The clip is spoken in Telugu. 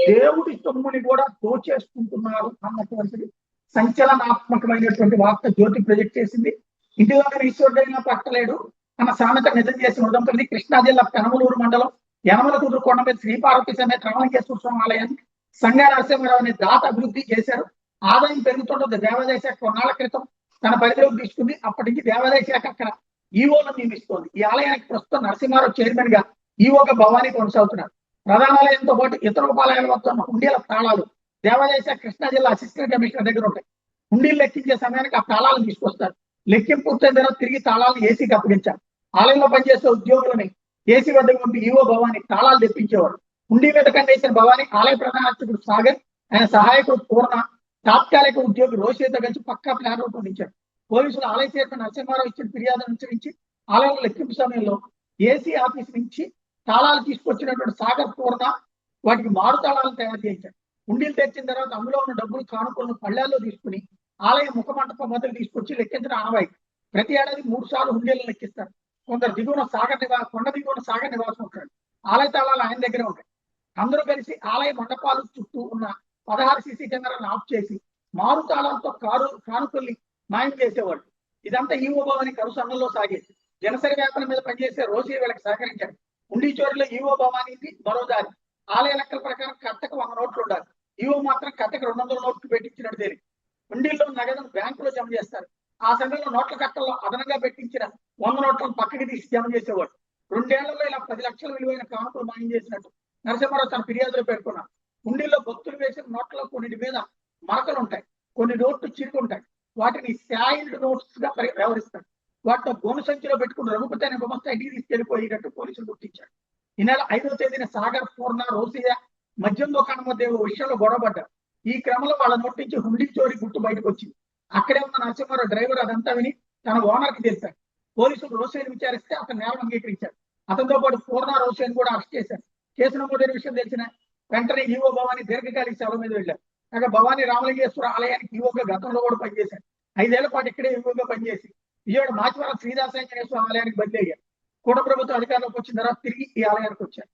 దేవుడి సొమ్ముని కూడా దోచేసుకుంటున్నారు అన్నటువంటిది సంచలనాత్మకమైనటువంటి వార్త జ్యోతి ప్రొజెక్ట్ చేసింది. ఇంటిలో ఈశ్వరుడైనా పట్టలేడు అన్న సామెత నిజం చేసిన ఉదంపతి కృష్ణా జిల్లా పెనమలూరు మండలం యనమల కుదురు కొండ మీద శ్రీపార్వతి సమేత రమణకేశ్వర స్వామి ఆలయాన్ని సంగా నరసింహారావు అనే దాత అభివృద్ధి చేశారు. ఆదాయం పెరుగుతుంటుంది. దేవాదాయ శాఖ కొన్నాళ్ల క్రితం తన పరిధిలోకి తీసుకుంది. అప్పటి నుంచి దేవాదాయ శాఖ అక్కడ ఈవోలను నియమిస్తోంది. ఈ ఆలయానికి ప్రస్తుతం నరసింహారావు చైర్మన్ గా ఈవోగా భవానీ కొనసాగుతున్నారు. ప్రధానాలయంతో పాటు ఇతర ఉపాలయాల వద్ద ఉన్న హుండీల తాళాలు దేవాదాయ శాఖ కృష్ణా జిల్లా అసిస్టెంట్ కమిషనర్ దగ్గర ఉంటాయి. హుండీలు లెక్కించే సమయానికి ఆ తాళాలను తీసుకొస్తారు. లెక్కింపు పూర్తయిన తర్వాత తిరిగి తాళాలను ఏసీకి అప్పగించారు. ఆలయంలో పనిచేసే ఉద్యోగులని ఏసీ వద్దకు పంపి ఈవో భవానీ తాళాలు తెప్పించేవాడు. హుండీ మీద కండేసిన భవానీ ఆలయ ప్రధాన అర్చకుడు సాగర్, ఆయన సహాయకుడు పూర్ణ, తాత్కాలిక ఉద్యోగి రోషితో కలిసి పక్కా ప్లాన్ రూపొందించారు. పోలీసులు ఆలయ చైర్మన్ నరసింహారావు ఇచ్చిన ఫిర్యాదు అనుసరించి ఆలయంలో లెక్కింపు సమయంలో ఏసీ ఆఫీస్ నుంచి తాళాలు తీసుకొచ్చినటువంటి సాగర్, పూర్ణ వాటికి మారు తాళాలను తయారు చేయించారు. హుండీలు తెచ్చిన తర్వాత అందులో ఉన్న డబ్బులు కానుకలను పళ్ళాల్లో తీసుకుని ఆలయ ముఖమంటపం మొదలు తీసుకొచ్చి లెక్కించడం ఆనవాయి. ప్రతి ఏడాది 3 సార్లు హుండీలను లెక్కిస్తారు. కొందరు దిగువన కొండ దిగువన సాగర్ నివాసం ఉంటాడు. ఆలయ తాళాలు ఆయన దగ్గరే ఉంటాయి. అందరూ కలిసి ఆలయ మండపాలు చుట్టూ ఉన్న 16 సీసీ కెమెరాలను ఆఫ్ చేసి మారు తాళాలతో కానుకల్ని మాయం చేసేవాళ్ళు. ఇదంతా ఈవో భవానీ కరుసన్నల్లో సాగేది. జనసరి వ్యాపార మీద పనిచేసే రోజు వీళ్ళకి సహకరించారు. ఉండి చోరులో ఈవో భవానీకి మరో దారి. ఆలయ లెక్కల ప్రకారం కట్టకు 100 నోట్లు ఉండాలి. ఈవో మాత్రం కట్టకు 200 నోట్లు పెట్టించినట్టు తేలి ఉండిల్లో నగదును బ్యాంకులో జమ చేస్తారు. ఆ సమయంలో నోట్ల కట్టల్లో అదనంగా పెట్టించిన 100 నోట్లను పక్కకి తీసి జమ చేసేవాడు. 2 ఏళ్లలో ఇలా 10 లక్షల విలువైన కానుకలు మాయం చేసినట్టు నరసింహారావు తన ఫిర్యాదులో పేర్కొన్నారు. ఉండిల్లో భక్తులు వేసిన నోట్ల కొన్నిటి మీద మరకలు ఉంటాయి. కొన్ని నోట్లు చిరుకుంటాయి. వాటిని శాయిల్డ్ నోట్స్ గా వ్యవహరిస్తారు. వాటితో గోను సంచిలో పెట్టుకుని రఘుపతి అనే గుమస్తా ఇంటికి తీసుకెళ్లిపోయేటట్టు పోలీసులు గుర్తించారు. ఈ నెల 5వ తేదీన సాగర్, పూర్ణ, రోసియా మద్యం దుకాణం మధ్య విషయంలో గొడవపడ్డారు. ఈ క్రమంలో వాళ్ళ నోటి నుంచి హుండీ చోరీ గుట్టు బయటకు వచ్చింది. అక్కడే ఉన్న నరసింహారావు డ్రైవర్ అదంతా విని తన ఓనర్ కి తెలిపారు. పోలీసులు రోసేని విచారిస్తే అతను నేరం అంగీకరించారు. అతనితో పాటు పూర్ణ, రోసేని కూడా అరెస్ట్ చేశారు. కేసు నమోదైన విషయం తెలిసిన వెంటనే ఈవో భవానీ దీర్ఘకాలిక సెలవు మీద వెళ్ళారు. కాగా భవానీ రామలింగేశ్వర ఆలయానికి ఈవోగా గతంలో కూడా పనిచేశారు. 5 ఏళ్ల పాటు ఇక్కడే ఈవోగా పనిచేసి విజయవాడ మాచివరం శ్రీదాసాంజనేయ స్వామి ఆలయానికి బదిలీ అయ్యారు. కూట ప్రభుత్వం అధికారంలోకి వచ్చిన తర్వాత తిరిగి ఈ ఆలయానికి వచ్చారు.